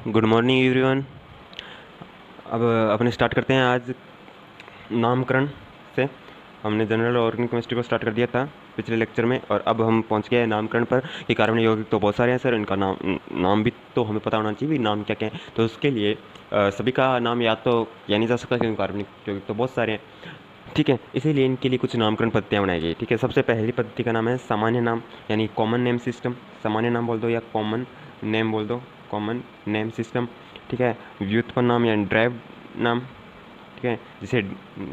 Good morning everyone. अब अपने start करते हैं आज नामकरण से। हमने जनरल ऑर्गेनिक केमिस्ट्री को स्टार्ट कर दिया था पिछले लेक्चर में, और अब हम पहुंच गए हैं नामकरण पर कि कार्बनिक यौगिक तो बहुत सारे हैं सर, इनका नाम भी तो हमें पता होना चाहिए भी नाम क्या क्या है। तो उसके लिए सभी का नाम याद तो किया नहीं जा सकता क्योंकि कार्बनिक यौगिक तो बहुत सारे हैं, ठीक है। इसीलिए इनके लिए कुछ नामकरण पद्धतियाँ बनाई गई, ठीक है। सबसे पहली पद्धति का नाम है सामान्य नाम, यानी कॉमन नेम सिस्टम। सामान्य नाम बोल दो या कॉमन नेम बोल दो, कॉमन नेम सिस्टम, ठीक है। व्युत्पन्न नाम या ड्राइव नाम, ठीक है, जिसे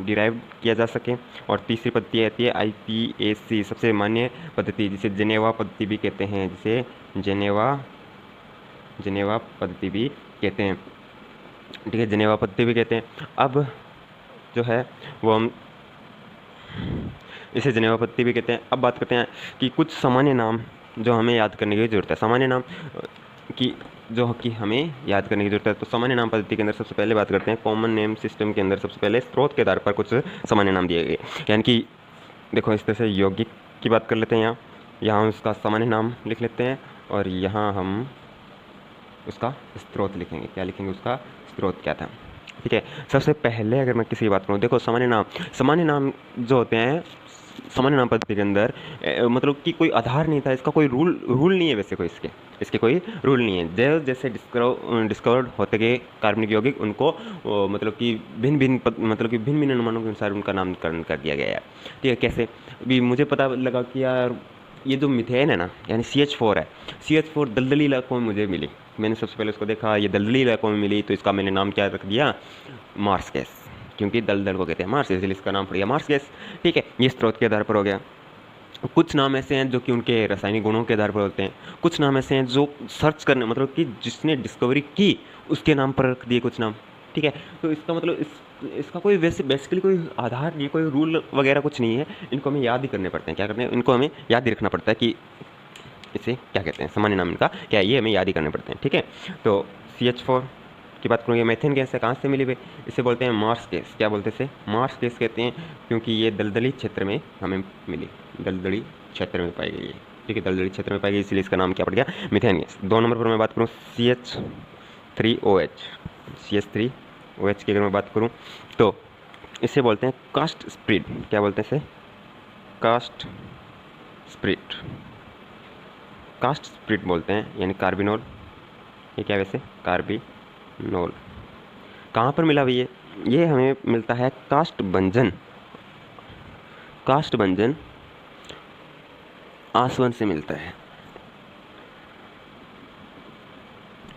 डिराइव किया जा सके। और तीसरी पद्धति आती है IPAC, सबसे मान्य पद्धति, जिसे जेनेवा पद्धति भी कहते हैं, जिसे जेनेवा पद्धति भी कहते हैं, ठीक है, जेनेवा पद्धति भी कहते हैं। अब जो है वो हम इसे जेनेवा पद्धति भी कहते हैं। अब बात करते हैं कि कुछ सामान्य नाम जो हमें याद करने की ज़रूरत है, सामान्य नाम की जो कि हमें याद करने की जरूरत है। तो सामान्य नाम पद्धति के अंदर सबसे पहले बात करते हैं कॉमन नेम सिस्टम के अंदर सबसे पहले स्रोत के आधार पर कुछ सामान्य नाम दिए गए, यानी कि देखो इस तरह से यौगिक की बात कर लेते हैं। यहाँ हम उसका सामान्य नाम लिख लेते हैं और यहाँ हम उसका स्रोत लिखेंगे। क्या लिखेंगे? उसका स्रोत क्या था, ठीक है। सबसे पहले अगर मैं किसी की बात करूँ, देखो सामान्य नाम जो होते हैं सामान्य नाम पद्धति के अंदर मतलब कि कोई आधार नहीं था, इसका कोई रूल नहीं है वैसे कोई इसके कोई रूल नहीं है। जैसे डिस्कवर्ड होते गए कार्बनिक यौगिक, उनको मतलब कि भिन्न भिन्न अनुमानों के अनुसार उनका नामकरण कर दिया गया है, ठीक है। कैसे? अभी मुझे पता लगा कि यार ये जो मिथेन है ना, यानी CH4 है, CH4 दलदली इलाकों में मुझे मिली। मैंने सबसे पहले उसको देखा, ये दलदली इलाकों में मिली, तो इसका मैंने नाम क्या रख दिया? मार्स गैस, क्योंकि दलदल को कहते हैं मार्स, इसलिए इसका नाम पड़ गया मार्स गैस, ठीक है। ये स्रोत के आधार पर हो गया। कुछ नाम ऐसे हैं जो कि उनके रासायनिक गुणों के आधार पर होते हैं। कुछ नाम ऐसे हैं जो सर्च करने, मतलब कि जिसने डिस्कवरी की उसके नाम पर रख दिए कुछ नाम, ठीक है। तो इसका मतलब इसका कोई वैसे बेसिकली कोई आधार नहीं है, कोई रूल वगैरह कुछ नहीं है। इनको हमें याद ही करने पड़ते हैं। क्या करते हैं? इनको हमें याद ही रखना पड़ता है कि इसे क्या कहते हैं, सामान्य नाम इनका क्या है, ये हमें याद ही करने पड़ते हैं, ठीक है। तो CH4 की बात करूँ, ये मेथेन गैस है, कहाँ से मिली भाई? इसे बोलते हैं मार्स गैस। क्या बोलते हैं इसे? मार्स गैस कहते हैं, क्योंकि ये दलदली क्षेत्र में हमें मिली, दलदली क्षेत्र में पाई गई है, ठीक है, दलदली क्षेत्र में पाई गई, इसलिए इसका नाम क्या पड़ गया? Methane gas. 2 नंबर पर मैं बात करूँ CH3OH, CH3OH की अगर मैं बात करूँ तो इसे बोलते हैं कास्ट स्प्रिट। क्या बोलते हैं इसे? कास्ट स्प्रिट, कास्ट स्प्रिट बोलते हैं, यानी कार्बिनोल। ये क्या है वैसे? कार्बिनोल। कहाँ पर मिला भैया? ये हमें मिलता है कास्ट भंजन आसवन से मिलता है।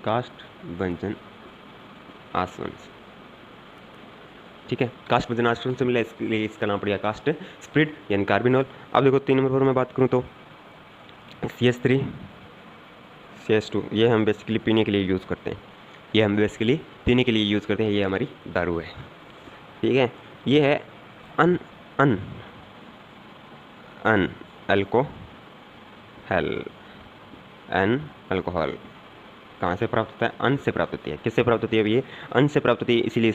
कास्ट भंजन आसवन से, ठीक है, कास्ट भंजन आसवन से मिला, इसलिए इसका नाम पड़ गया कास्ट स्प्रिट, यानी कार्बिनोल। अब देखो 3 नंबर पर मैं बात करूँ तो CH3 CH2, ये हम बेसिकली पीने के लिए यूज़ करते हैं, ये हमारी दारू है, ठीक है। ये है अन अन अन अल्कोहल, एन अल्कोहल। कहाँ से प्राप्त होता है? अन से प्राप्त होती है। किससे प्राप्त होती है? ये अन से प्राप्त होती है, इसीलिए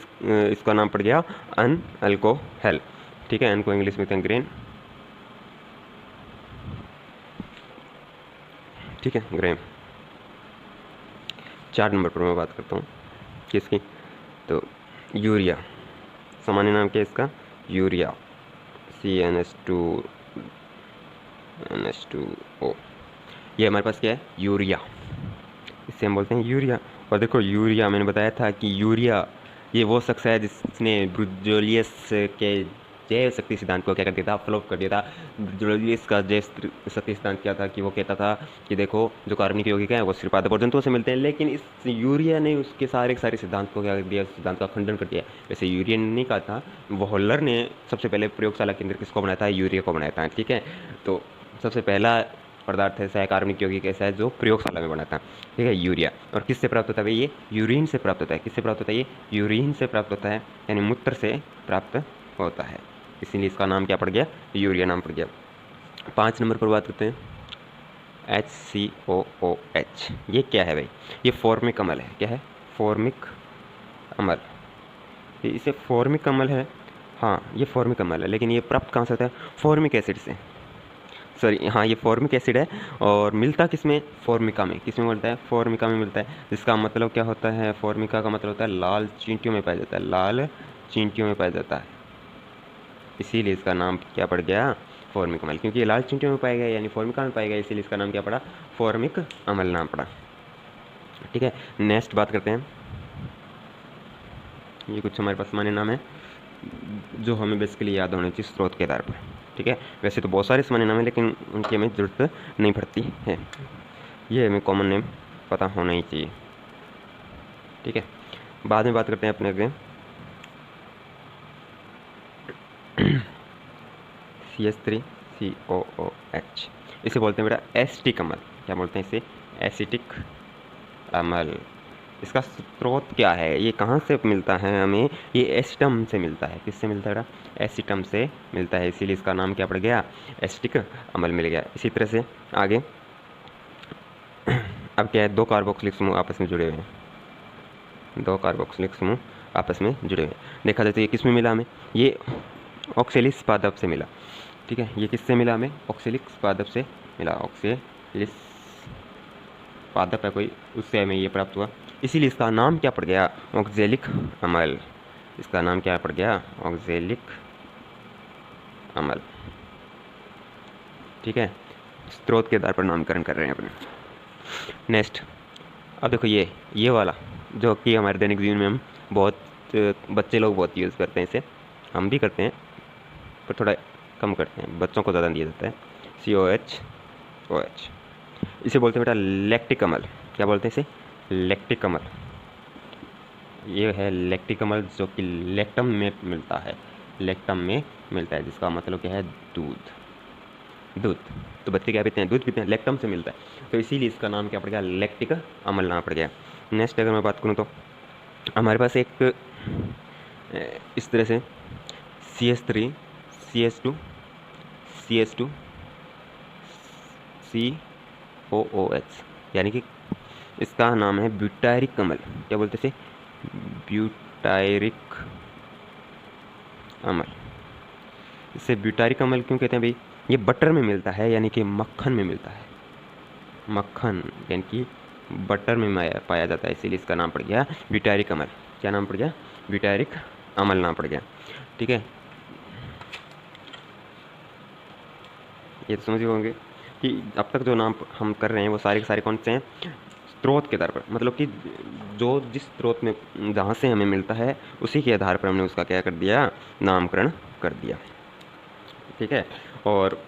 इसका नाम पड़ गया अन अल्कोहल, ठीक है। अन को इंग्लिश में कहते हैं ग्रेन, ठीक है, ग्रेन। 4 नंबर पर मैं बात करता हूँ किसकी? तो यूरिया। सामान्य नाम क्या है इसका? Urea, CnH2NH2O। ये हमारे पास क्या है? यूरिया, इससे हम बोलते हैं यूरिया। और देखो यूरिया, मैंने बताया था कि यूरिया ये वो शख्स है जिसने ब्रुजोलियस के जैव शक्ति सिद्धांत को क्या कर दिया था? फ्लॉप कर दिया था। ब्रुजोलियस का जैव शक्ति सिद्धांत क्या था कि वो कहता था कि देखो जो कार्बनिक यौगिक हैं वो सिर्फ आधार जंतुओं से मिलते हैं, लेकिन इस यूरिया ने उसके सारे सिद्धांत को क्या कर दिया? सिद्धांत का खंडन कर दिया। वैसे यूरिया ने नहीं कहा था, वॉलर ने सबसे पहले प्रयोगशाला के अंदर किसको बनाया था? यूरिया को बनाया था, ठीक है। तो सबसे पहला पदार्थ है कार्बनिक यौगिक ऐसा है जो प्रयोगशाला में बना था, ठीक है, यूरिया। और किससे प्राप्त होता है? ये यूरिन से प्राप्त होता है। किससे प्राप्त होता है? ये यूरिन से प्राप्त होता है, यानी मूत्र से प्राप्त होता है, इसीलिए इसका नाम क्या पड़ गया? यूरिया नाम पड़ गया। 5 नंबर पर बात करते हैं HCOOH। ये क्या है भाई? ये फॉर्मिक अम्ल है। क्या है? फॉर्मिक अम्ल। इसे फॉर्मिक अम्ल है, हाँ ये फॉर्मिक अम्ल है, लेकिन ये प्राप्त कहाँ से होता है? फॉर्मिक एसिड से। सॉरी हाँ ये फॉर्मिक एसिड है। और मिलता किसमें, फॉर्मिका में। किसमें मिलता है, फॉर्मिका में मिलता है। जिसका मतलब क्या होता है, फॉर्मिका का मतलब होता है लाल चींटियों में पाया जाता है, लाल चींटियों में पाया जाता है। इसीलिए इसका नाम क्या पड़ गया, फॉर्मिक अम्ल, क्योंकि ये लाल चींटियों में पाया गया यानी फॉर्मिका में पाया गया, इसीलिए इसका नाम क्या पड़ा, फॉर्मिक अम्ल नाम पड़ा। ठीक है, नेक्स्ट बात करते हैं। ये कुछ हमारे पास सामान्य नाम है जो हमें बेसिकली याद होने चाहिए स्रोत के आधार पर। ठीक है, वैसे तो बहुत सारे सामान्य नाम है लेकिन उनकी हमें ज़रूरत नहीं पड़ती है, ये हमें कॉमन नेम पता होना ही चाहिए। ठीक है, बाद में बात करते हैं अपने आगे CH3COOH, इसे बोलते हैं बेटा एसिटिक अम्ल। क्या बोलते हैं इसे, एसिटिक अम्ल। इसका स्रोत क्या है, ये कहाँ से मिलता है हमें, ये एसिटम से मिलता है। किससे मिलता है बेटा, एसिटम से मिलता है, इसीलिए इसका नाम क्या पड़ गया, एसिटिक अम्ल मिल गया। इसी तरह से आगे अब क्या है, दो कार्बोक्सिलिक समूह आपस में जुड़े हुए हैं, दो कार्बोक्सिलिक समूह आपस में जुड़े हुए हैं। देखा जाए तो ये किस में मिला हमें, ये ऑक्सैलिस पादप से मिला। ठीक है, ये किससे मिला हमें, ऑक्सैलिक पादप से मिला, ऑक्सैलिस पादप है कोई, उससे हमें ये प्राप्त हुआ, इसीलिए इसका नाम क्या पड़ गया, ऑक्सैलिक अम्ल। इसका नाम क्या पड़ गया, ऑक्सैलिक अम्ल। ठीक है, स्रोत के आधार पर नामकरण कर रहे हैं अपने। नेक्स्ट, अब देखो ये वाला जो कि हमारे दैनिक जीवन में हम बहुत बच्चे लोग बहुत यूज़ करते हैं इसे, हम भी करते हैं पर थोड़ा कम करते हैं, बच्चों को ज़्यादा दिया जाता है, COH। इसे बोलते हैं बेटा लैक्टिक अम्ल। क्या बोलते हैं इसे, लैक्टिक अम्ल। ये है लैक्टिक अम्ल जो कि लैक्टम में मिलता है, लैक्टम में मिलता है, जिसका मतलब क्या है, दूध। दूध तो बच्चे क्या पीते हैं, दूध पीते हैं, लैक्टम से मिलता है, तो इसीलिए इसका नाम क्या पड़ गया, लैक्टिक अम्ल नाम पड़ गया। नेक्स्ट अगर मैं बात करूँ तो हमारे पास एक इस तरह से CH3 CH2 CH2 COOH, यानी कि इसका नाम है ब्यूटायरिक अम्ल। क्या बोलते हैं इसे, ब्यूटायरिक अम्ल। इसे ब्यूटायरिक अम्ल क्यों कहते हैं भाई, ये बटर में मिलता है यानी कि मक्खन में मिलता है, मक्खन यानी कि बटर में पाया जाता है, इसीलिए इसका नाम पड़ गया ब्यूटायरिक अम्ल। क्या नाम पड़ गया, ब्यूटायरिक अम्ल नाम पड़ गया। ठीक है, ये तो समझ गए होंगे कि अब तक जो नाम हम कर रहे हैं वो सारे के सारे कौन से हैं, स्रोत के आधार पर, मतलब कि जो जिस स्रोत में जहाँ से हमें मिलता है उसी के आधार पर हमने उसका क्या कर दिया, नामकरण कर दिया। ठीक है, और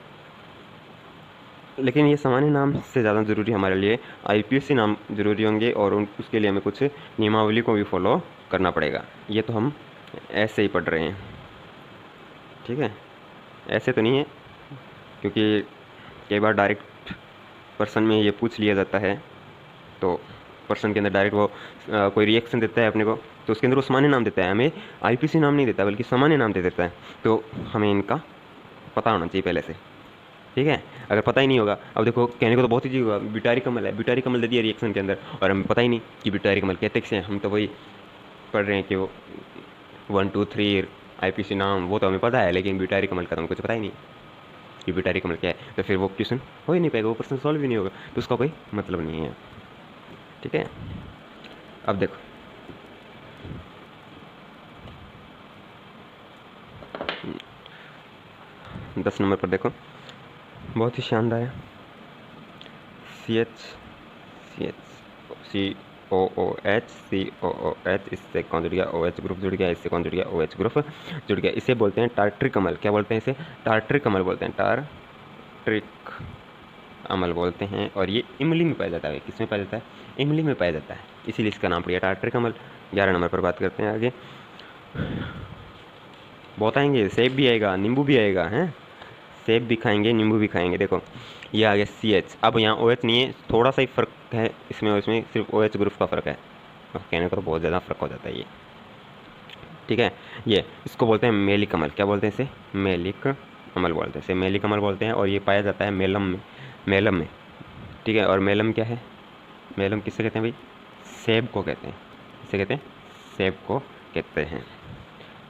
लेकिन ये सामान्य नाम से ज़्यादा ज़रूरी हमारे लिए IUPAC नाम ज़रूरी होंगे, और उसके लिए हमें कुछ नियमावली को भी फॉलो करना पड़ेगा। ये तो हम ऐसे ही पढ़ रहे हैं, ठीक है, ऐसे तो नहीं है, क्योंकि कई बार डायरेक्ट पर्सन में ये पूछ लिया जाता है, तो पर्सन के अंदर डायरेक्ट वो कोई रिएक्शन देता है अपने को, तो उसके अंदर वो सामान्य नाम देता है, हमें IUPAC नाम नहीं देता बल्कि सामान्य नाम दे देता है, तो हमें इनका पता होना चाहिए पहले से। ठीक है, अगर पता ही नहीं होगा, अब देखो कहने को तो बहुत ही चीज़ होगा, ब्यूटायरिक अम्ल है, ब्यूटायरिक अम्ल दे दिया रिएक्शन के अंदर, और हमें पता ही नहीं कि ब्यूटायरिक अम्ल कहते किसे हैं, हम तो वही पढ़ रहे हैं कि वो 1 2 3 IUPAC नाम वो तो हमें पता है, लेकिन ब्यूटायरिक अम्ल का तो हमें कुछ पता ही नहीं कि ब्यूटायरिक अम्ल क्या है, तो फिर वो क्वेश्चन हो ही नहीं पाएगा, वो प्रश्न सॉल्व ही नहीं होगा, तो उसका कोई मतलब नहीं है। ठीक है, अब देखो दस नंबर पर देखो, बहुत ही शानदार है, COOH, इससे कौन जुड़ गया, OH ग्रुप जुड़ गया, इससे कौन जुड़ गया, OH ग्रुप जुड़ गया, इसे बोलते हैं टार्ट्रिक अम्ल। क्या बोलते हैं इसे, टार्ट्रिक अम्ल बोलते हैं, टार्ट्रिक अम्ल बोलते हैं, और ये इमली में पाया जाता है। किस में पाया जाता है, इमली में पाया जाता है, इसीलिए इसका नाम पड़ गया टार्ट्रिक अम्ल। 11 नंबर पर बात करते हैं आगे, बहुत आएंगे, सेब भी आएगा, नींबू भी आएगा, हैं, सेब भी खाएंगे, नींबू भी खाएंगे। देखो ये आ गया CH, अब यहाँ OH नहीं है, थोड़ा सा ही फ़र्क है इसमें और इसमें, सिर्फ OH ग्रुप का फ़र्क है, कहने को तो बहुत ज़्यादा फ़र्क हो जाता है ये। ठीक है, ये इसको बोलते हैं मेलिक अम्ल। क्या बोलते हैं इसे, मेलिक अम्ल बोलते हैं, इसे मेलिक अम्ल बोलते हैं, और ये पाया जाता है मेलम में, मेलम में। ठीक है, और मेलम क्या है, मेलम किससे कहते हैं भाई, सेब को कहते हैं, किससे कहते हैं, सेब को कहते हैं।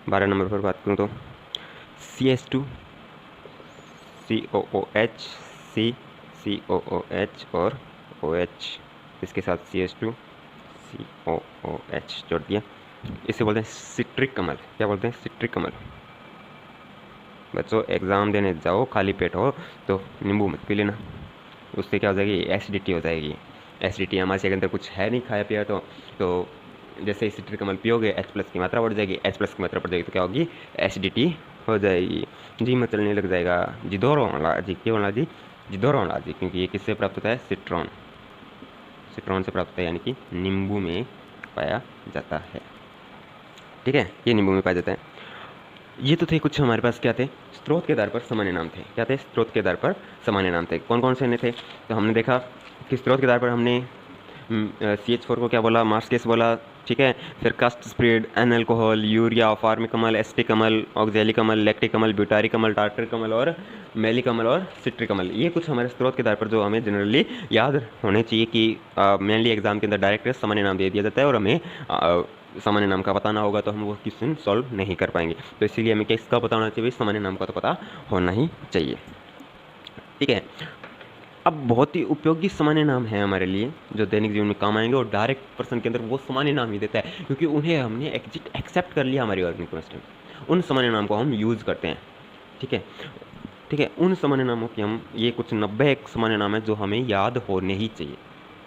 12 नंबर पर बात करूँ तो CH2 COOH COOH और OH, इसके साथ CH2 COOH जोड़ दिया। इसे बोलते हैं सिट्रिक अम्ल। क्या बोलते हैं? सिट्रिक अम्ल। बच्चों एग्ज़ाम देने जाओ खाली पेट हो तो नींबू मत पी लेना, उससे क्या हो जाएगी? एसिडिटी हो जाएगी। एसिडिटी हमारे के अंदर कुछ है नहीं खाया पिया तो जैसे ही सिट्रिक अम्ल पियोगे H+ की मात्रा बढ़ जाएगी, H+ की मात्रा बढ़ जाएगी तो क्या होगी? एसिडिटी हो जाएगी, जी में चलने लग जाएगा, जिदोरो होला जी। क्या होला जी? जिदोरो होला जी, क्योंकि ये किससे प्राप्त होता है? सिट्रॉन। सिट्रॉन से प्राप्त होता है, यानी कि नींबू में पाया जाता है। ठीक है, ये नींबू में पाया जाता है। ये तो थे कुछ हमारे पास क्या थे? स्रोत के आधार पर सामान्य नाम थे। क्या थे? स्रोत के आधार पर सामान्य नाम थे। कौन कौन से थे? तो हमने देखा कि स्रोत के आधार पर हमने CH4 को क्या बोला? मार्क्स बोला। ठीक है, फिर कास्ट स्प्रेड, एन अल्कोहल, यूरिया, फार्मिक अम्ल, एस्टिक अम्ल, ऑक्जेलिक अम्ल, लैक्टिक अम्ल, ब्यूटारिक अम्ल, टार्टरिक अम्ल और मेलिक अम्ल और सिट्रिक अम्ल। ये कुछ हमारे स्रोत के आधार पर जो हमें जनरली याद होने चाहिए कि मेनली एग्जाम के अंदर डायरेक्ट सामान्य नाम दे दिया जाता है और हमें सामान्य नाम का पता ना होगा तो हम वो क्वेश्चन सॉल्व नहीं कर पाएंगे। तो इसीलिए हमें किसका पता होना चाहिए? सामान्य नाम का तो पता होना ही चाहिए। ठीक है, अब बहुत ही उपयोगी सामान्य नाम है हमारे लिए जो दैनिक जीवन में काम आएंगे और डायरेक्ट पर्सन के अंदर वो सामान्य नाम ही देता है, क्योंकि उन्हें हमने एक्सेप्ट कर लिया हमारी ऑर्गेनिक केमिस्ट्री में। उन सामान्य नाम को हम यूज़ करते हैं। ठीक है, ठीक है, उन सामान्य नामों की हम ये कुछ 90 सामान्य नाम है जो हमें याद होने ही चाहिए,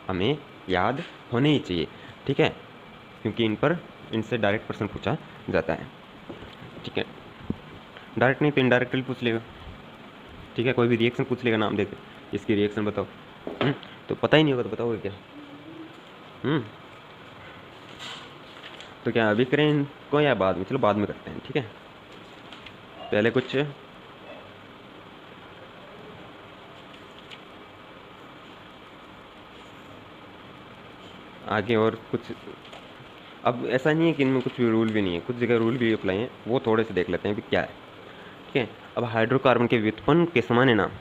हमें याद होने ही चाहिए। ठीक है, क्योंकि इनसे डायरेक्ट पर्सन पूछा जाता है। ठीक है, डायरेक्ट नहीं तो इनडायरेक्टली पूछ लेगा। ठीक है, कोई भी रिएक्शन पूछ लेगा नाम देके, इसकी रिएक्शन बताओ। तो पता ही नहीं होगा तो बताओगे क्या? तो क्या अभी करें इनको या बाद में? चलो बाद में करते हैं। ठीक है, पहले कुछ आगे और कुछ। अब ऐसा नहीं है कि इनमें कुछ भी रूल भी नहीं है, कुछ जगह रूल भी अप्लाई हैं, वो थोड़े से देख लेते हैं भी क्या है। ठीक है, अब हाइड्रोकार्बन के व्युत्पन्न के सामान्य नाम,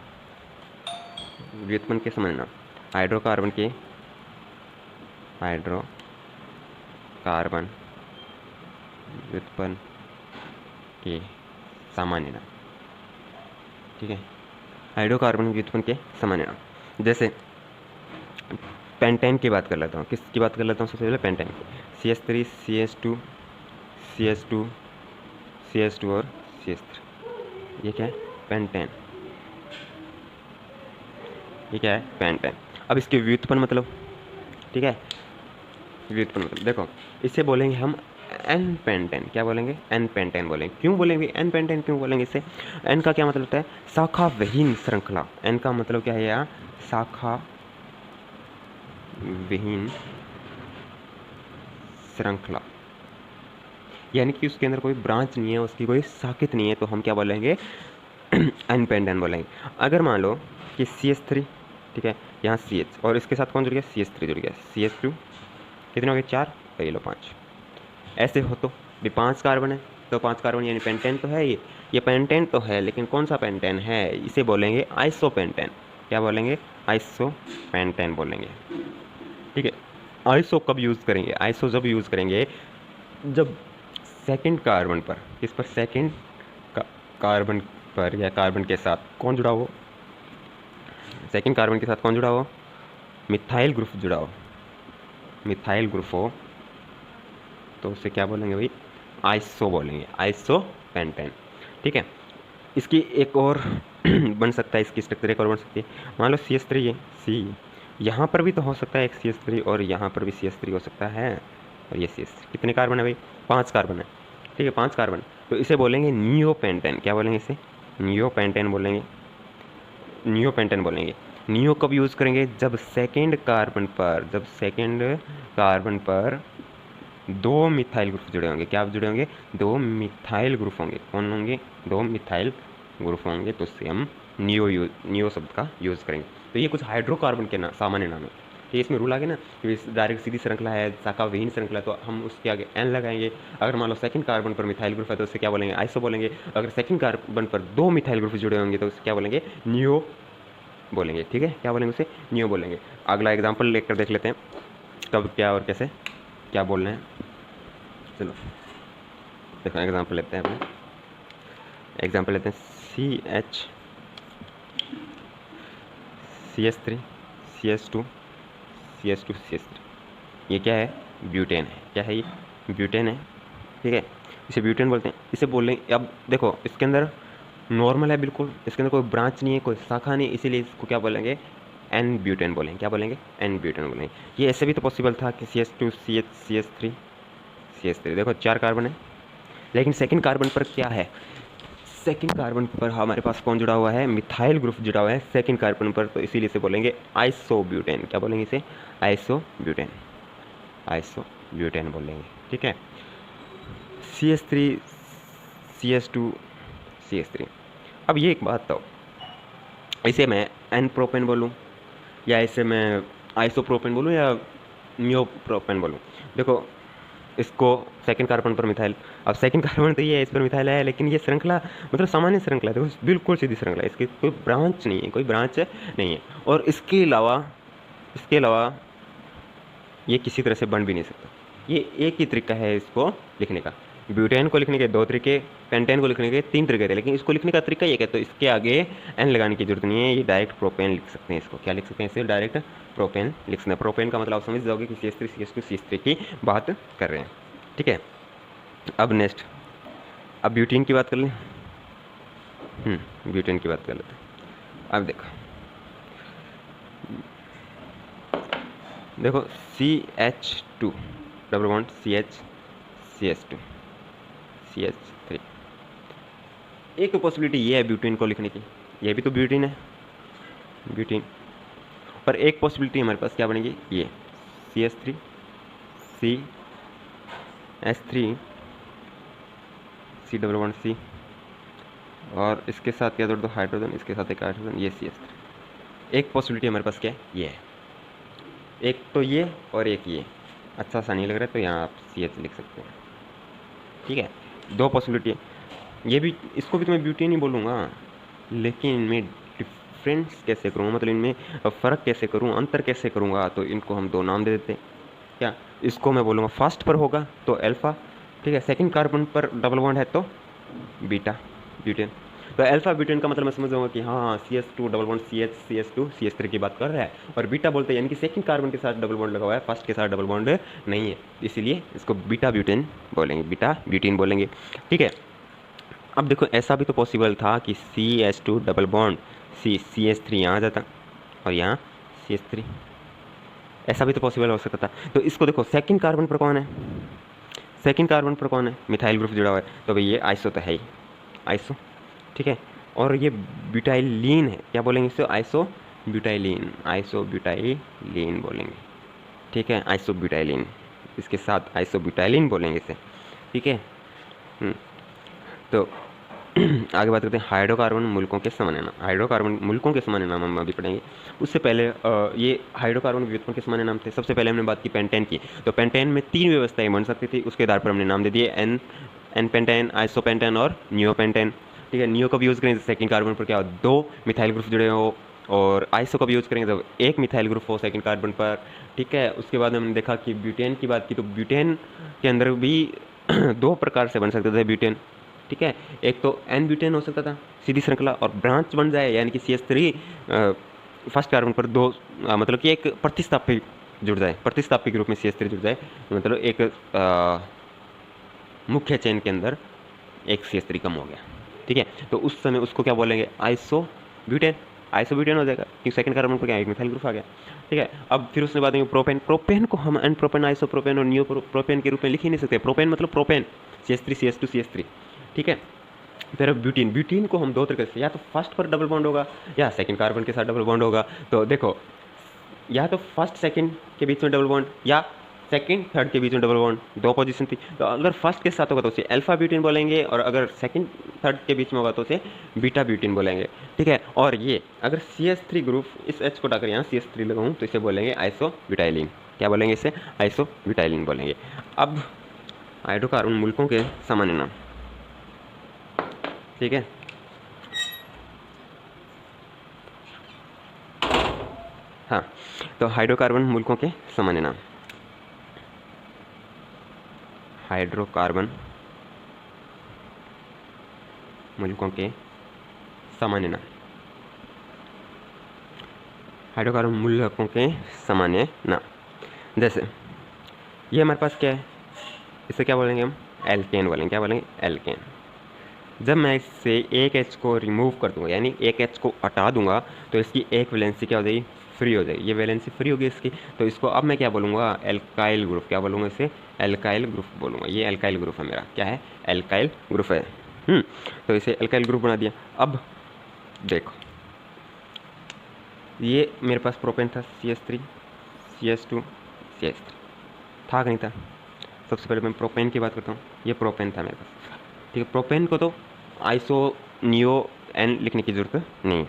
व्युत्पन्न के सामान्य नाम, हाइड्रोकार्बन व्युत्पन्न के सामान्य नाम। ठीक है, हाइड्रोकार्बन व्युत्पन्न के सामान्य नाम, जैसे पेंटेन की बात कर लेता हूँ। किसकी बात कर लेता हूँ? सबसे पहले पेंटेन की। CH3 CH2 CH2 CH2 और CH3, ये क्या है? पेंटेन। ये क्या है? पेंटेन। अब इसके व्युत्पन्न मतलब, ठीक है, व्युत्पन्न मतलब देखो, इसे बोलेंगे हम एन पेंटेन। क्या बोलेंगे? एन पेंटेन बोलेंगे। क्यों बोलेंगे एन पेंटेन? क्यों बोलेंगे इसे? एन का क्या मतलब होता है? शाखा विहीन श्रृंखला। एन का मतलब क्या है यार? शाखा विहीन श्रृंखला, यानी कि उसके अंदर कोई ब्रांच नहीं है, उसकी कोई शाखित नहीं है, तो हम क्या बोलेंगे? एन पेंटेन बोलेंगे। अगर मान लो कि CH3, ठीक है, यहाँ CH और इसके साथ कौन जुड़ गया? CH3 जुड़ गया। CH2 कितने हो गए? 4, ये लो 5। ऐसे हो तो भी 5 कार्बन है, तो 5 कार्बन यानी पेंटेन तो है ये पेंटेन तो है, लेकिन कौन सा पेंटेन है? इसे बोलेंगे आइसोपेंटेन। क्या बोलेंगे? आइसोपेंटेन बोलेंगे। ठीक है, आइसो कब यूज़ करेंगे? आइसो जब यूज़ करेंगे जब सेकंड कार्बन पर, किस पर? सेकंड कार्बन पर या कार्बन के साथ कौन जुड़ा हो? सेकंड कार्बन के साथ कौन जुड़ा हो? मिथाइल ग्रुप जुड़ा हो। मिथाइल ग्रुप हो तो उसे क्या बोलेंगे भाई? आइसो बोलेंगे, आइसो पेंटेन। ठीक है, इसकी एक और बन सकता है, इसकी स्ट्रक्चर एक और बन सकती है। मान लो CH3 है, C, यहाँ पर भी तो हो सकता है एक CH3 और यहाँ पर भी CH3 हो सकता है, और ये CH3 कितने कार्बन है भाई? 5 कार्बन है। ठीक है, 5 कार्बन, तो इसे बोलेंगे नियोपेंटेन। क्या बोलेंगे इसे? नियोपेंटेन बोलेंगे। नियोपेंटेन बोलेंगे। नियो कब यूज़ करेंगे? जब सेकेंड कार्बन पर 2 मिथाइल ग्रुप जुड़े होंगे। क्या जुड़े होंगे? 2 मिथाइल ग्रुप होंगे। कौन होंगे? 2 मिथाइल ग्रुप होंगे, तो उससे हम नियो शब्द का यूज़ करेंगे। तो ये कुछ हाइड्रोकार्बन के सामान्य नाम है। तो इसमें रूल आ गया ना कि डायरेक्ट सीधी श्रृंखला है, शाखा विहीन श्रृंखला, तो हम उसके आगे एन लगाएंगे। अगर मान लो सेकंड कार्बन पर मिथाइल ग्रुप है तो उससे क्या बोलेंगे? आइसो बोलेंगे। अगर सेकंड कार्बन पर 2 मिथाइल ग्रुप जुड़े होंगे तो उससे क्या बोलेंगे? नियो बोलेंगे। ठीक है, क्या बोलेंगे? उसे नियो बोलेंगे। अगला एग्जाम्पल लेकर देख लेते हैं कब, क्या और कैसे क्या बोल रहे हैं। चलो देखो एग्जाम्पल लेते हैं एग्जाम्पल लेते हैं CH3 CH2 CH2 CH3, ये क्या है? ब्यूटेन है। क्या है ये? ब्यूटेन है। ठीक है, इसे ब्यूटेन बोलते हैं। इसे बोल रहे हैं, अब देखो इसके अंदर नॉर्मल है बिल्कुल, इसके अंदर कोई ब्रांच नहीं है, कोई शाखा नहीं, इसीलिए इसको क्या बोलेंगे? एन ब्यूटेन बोलेंगे। क्या बोलेंगे? एन ब्यूटेन बोलेंगे। ये ऐसे भी तो पॉसिबल था कि CH2 CH CH3 CH3, देखो 4 कार्बन है, लेकिन सेकंड कार्बन पर क्या है? सेकंड कार्बन पर हमारे पास कौन जुड़ा हुआ है? मिथाइल ग्रुप जुड़ा हुआ है सेकंड कार्बन पर, तो इसीलिए इसे बोलेंगे आइसोब्यूटेन। क्या बोलेंगे इसे? आइसोब्यूटेन, आइसोब्यूटेन बोलेंगे। ठीक है, CH3 CH2 CH3। अब ये एक बात, तो इसे मैं एन प्रोपेन बोलूँ, या इसे मैं आइसोप्रोपेन बोलूँ, या नियोप्रोपेन बोलूँ? देखो इसको सेकंड कार्बन पर मिथाइल, अब सेकंड कार्बन तो ये है, इस पर मिथाइल है, लेकिन ये श्रृंखला मतलब सामान्य श्रृंखला है, देखो बिल्कुल सीधी श्रृंखला है, इसकी कोई ब्रांच नहीं है, कोई ब्रांच नहीं है। और इसके अलावा ये किसी तरह से बन भी नहीं सकता। ये एक ही तरीका है इसको लिखने का। ब्यूटेन को लिखने के 2 तरीके, पेंटेन को लिखने के 3 तरीके थे, लेकिन इसको लिखने का तरीका ये है, तो इसके आगे एन लगाने की जरूरत नहीं है, ये डायरेक्ट प्रोपेन लिख सकते हैं। इसको क्या लिख सकते हैं? इसे डायरेक्ट प्रोपेन लिख सकते हैं। प्रोपेन का मतलब आप समझ जाओगे कि CH3 CH2 CH3 की बात कर रहे हैं। ठीक है, अब नेक्स्ट, अब ब्यूटेन की बात कर लें। ब्यूटेन की बात कर लेते हैं। अब देखो CH2 double bond CH CH2 CH3, एक तो पॉसिबिलिटी ये है ब्यूटेन को लिखने की, ये भी तो ब्यूटेन है, ब्यूटेन। पर एक पॉसिबिलिटी हमारे पास क्या बनेगी? ये CH3 CH3 C double bond C, और इसके साथ क्या जोड़ दो? हाइड्रोजन, इसके साथ एक हाइड्रोजन, ये CH3। एक पॉसिबिलिटी हमारे पास क्या है? ये है, एक तो ये और एक ये। अच्छा सा नहीं लग रहा है, तो यहाँ आप CH लिख सकते हैं। ठीक है, 2 पॉसिबिलिटी है। ये भी, इसको भी तो मैं ब्यूटेन ही बोलूँगा, लेकिन इनमें डिफरेंस कैसे करूँगा, मतलब इनमें फ़र्क कैसे करूँ, अंतर कैसे करूँगा? तो इनको हम 2 नाम दे देते हैं। क्या? इसको मैं बोलूँगा फर्स्ट पर होगा तो अल्फ़ा, ठीक है, सेकंड कार्बन पर डबल बॉन्ड है तो बीटा ब्यूटेन। तो अल्फ़ा ब्यूटेन का मतलब मैं समझ जाऊँगा कि हाँ CH2 double bond CH2 CH3 की बात कर रहा है, और बीटा बोलते हैं यानी कि सेकंड कार्बन के साथ डबल बॉन्ड लगा हुआ है, फर्स्ट के साथ डबल बॉन्ड नहीं है, इसीलिए इसको बीटा ब्यूटेन बोलेंगे, बीटा ब्यूटेन बोलेंगे। ठीक है, अब देखो ऐसा भी तो पॉसिबल था कि CH2 डबल बॉन्ड CH3 यहाँ आ जाता, और यहाँ CH3, ऐसा भी तो पॉसिबल हो सकता था। तो इसको देखो सेकंड कार्बन पर कौन है? सेकंड कार्बन पर कौन है? मिथाइल ग्रुप जुड़ा हुआ है, तो भाई ये आइसो तो है ही, आइसो। ठीक है, और ये ब्यूटाइलीन है, क्या बोलेंगे इसे? आइसो ब्यूटाइलीन, आइसो ब्यूटाइलीन बोलेंगे। ठीक है, आइसो ब्यूटाइलीन, इसके साथ आइसो ब्यूटाइलीन बोलेंगे इसे। ठीक है, तो आगे बात करते हैं हाइड्रोकार्बन मुल्कों के सामान्य नाम। हाइड्रोकार्बन मुल्कों के सामान्य नाम हम अभी पढ़ेंगे। उससे पहले ये हाइड्रोकार्बन व्युत्पन्न के सामान्य नाम थे। सबसे पहले हमने बात की पेंटेन की, तो पेंटेन में 3 व्यवस्थाएं बन सकती थी, उसके आधार पर हमने नाम दे दिए एन पेंटेन, आइसोपेंटेन और नियोपेंटेन। ठीक है, नियो कब यूज़ करेंगे? सेकंड कार्बन पर क्या हो? 2 मिथाइल ग्रुप जुड़े हो, और आइसो कब यूज़ करेंगे? जब 1 मिथाइल ग्रुप हो सेकंड कार्बन पर। ठीक है, उसके बाद हमने देखा कि ब्यूटेन की बात की, तो ब्यूटेन के अंदर भी 2 प्रकार से बन सकते थे ब्यूटेन। ठीक है, एक तो एन ब्यूटेन हो सकता था सीधी श्रृंखला, और ब्रांच बन जाए यानी कि CH3 फर्स्ट कार्बन पर 2 मतलब कि एक प्रतिस्थापी जुड़ जाए, प्रतिस्थापी के रूप में CH3 जुड़ जाए, मतलब एक मुख्य चेन के अंदर एक CH3 कम हो गया। ठीक है, तो उस समय उसको क्या बोलेंगे? आइसोब्यूटेन, आइसोब्यूटेन हो जाएगा, क्योंकि सेकंड कार्बन पर क्या एक मिथाइल ग्रुप आ गया। ठीक है, अब फिर उसने बात प्रोपेन। प्रोपेन को हम एन प्रोपेन, आइसोप्रोपेन और नियो प्रोपेन के रूप में लिख ही नहीं सकते। प्रोपेन मतलब प्रोपेन, CH3 CH2 CH3। ठीक है, फिर ब्यूटीन, ब्यूटीन को हम 2 तरीके से, या तो फर्स्ट पर डबल बॉन्ड होगा या सेकंड कार्बन के साथ डबल बॉन्ड होगा। तो देखो, या तो फर्स्ट सेकंड के बीच में डबल बॉन्ड, या सेकंड थर्ड के बीच में डबल बॉन्ड, 2 पोजीशन थी। तो अगर फर्स्ट के साथ होगा तो उसे अल्फा ब्यूटीन बोलेंगे, और अगर सेकंड थर्ड के बीच में होगा तो उसे बीटा ब्यूटीन बोलेंगे। ठीक है, और ये अगर CH3 ग्रुप, इस H को हटाकर यहाँ CH3 लगाऊँ तो इसे बोलेंगे आइसोब्यूटाइलिन। क्या बोलेंगे इसे? आइसोब्यूटाइलिन बोलेंगे। अब हाइड्रोकार्बन मुल्कों के सामान्य नाम। ठीक है, हाँ, तो हाइड्रोकार्बन मुल्कों के सामान्य नाम। हाइड्रोकार्बन मुल्कों के सामान्य नाम। हाइड्रोकार्बन मूलकों के सामान्य नाम। जैसे ये हमारे पास क्या है, इसे क्या बोलेंगे हम, एल्केन बोलेंगे। क्या बोलेंगे, एल्केन। जब मैं इससे एक एच को रिमूव कर दूंगा, यानी एक एच को हटा दूंगा, तो इसकी एक वैलेंसी क्या हो जाएगी, फ्री हो जाएगी। ये वैलेंसी फ्री होगी इसकी, तो इसको अब मैं क्या बोलूँगा, एल्काइल ग्रुप। क्या बोलूँगा इसे, एल्काइल ग्रुप बोलूँगा। ये एल्काइल ग्रुप है मेरा, क्या है, एल्काइल ग्रुप है। तो इसे एल्काइल ग्रुप बना दिया। अब देखो ये मेरे पास प्रोपेन था, CH3 CH2 CH3 था कि नहीं था। सबसे पहले मैं प्रोपेन की बात करता हूँ। ये प्रोपेन था मेरे पास, ठीक है। प्रोपेन को तो आइसो नियो एन लिखने की ज़रूरत नहीं है।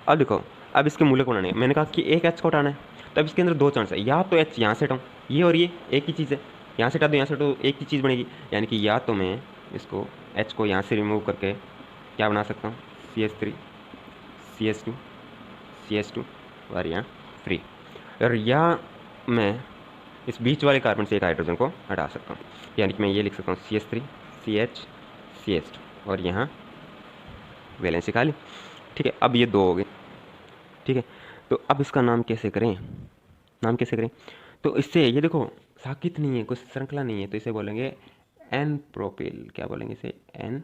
अब देखो, अब इसके मूल्य को बनाने, मैंने कहा कि एक एच को हटाना है, तब इसके अंदर दो चांस है, या तो एच यहाँ से हटाऊँ, ये और ये एक ही चीज़ है, यहाँ से हटा दो यहाँ से हटाओ, एक ही चीज़ बनेगी। यानी कि या तो मैं इसको एच को यहाँ से रिमूव करके क्या बना सकता हूँ, CH3 CH2 CH2 और यहाँ फ्री, और या मैं इस बीच वाले कार्बन से एक हाइड्रोजन को हटा सकता हूँ। यानी कि मैं ये लिख सकता हूँ CH3 CH CH2 और यहाँ वैलेंसी खाली, ठीक है। अब ये दो हो गए, ठीक है। तो अब इसका नाम कैसे करें, नाम कैसे करें, तो इससे ये देखो साकित नहीं है, कुछ श्रृंखला नहीं है, तो इसे बोलेंगे एन प्रोपिल। क्या बोलेंगे इसे, एन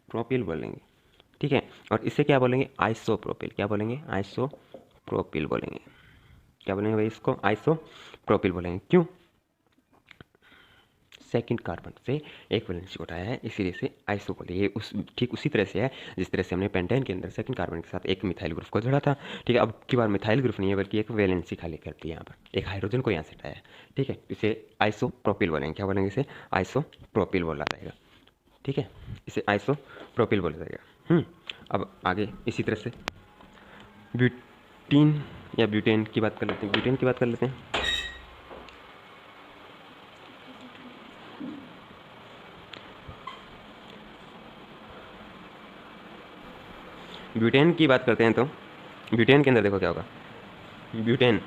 प्रोपिल बोलेंगे, ठीक है। और इसे क्या बोलेंगे, आइसोप्रोपिल। क्या बोलेंगे, आइसोप्रोपिल बोलेंगे। क्या बोलेंगे भाई, इसको आइसोप्रोपिल बोलेंगे। क्यों, सेकंड कार्बन से एक वैलेंसी उठाया है, इसीलिए से आइसो बोले। ये ठीक उसी तरह से है जिस तरह से हमने पेंटेन के अंदर सेकंड कार्बन के साथ एक मिथाइल ग्रुप को जोड़ा था, ठीक है। अब की बार मिथाइल ग्रुप नहीं है, बल्कि एक वैलेंसी खाली करती है, यहाँ पर एक हाइड्रोजन को यहाँ से हटाया है, ठीक है। इसे आइसोप्रोपिल बोलेंगे। क्या बोलेंगे, इसे आइसोप्रोपिल बोला जाएगा, ठीक है। इसे आइसोप्रोपिल बोला जाएगा। अब आगे इसी तरह से ब्यूटीन या ब्यूटेन की बात कर लेते हैं, ब्यूटेन की बात कर लेते हैं। ब्यूटेन की बात करते हैं, तो ब्यूटेन के अंदर देखो क्या होगा, butane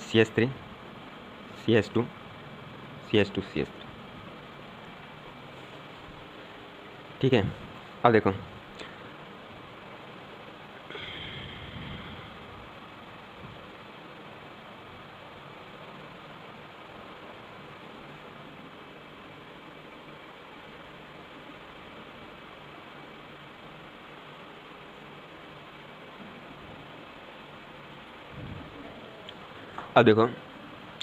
CH3 CH2 CH2 CH3, ठीक है। अब देखो अब देखो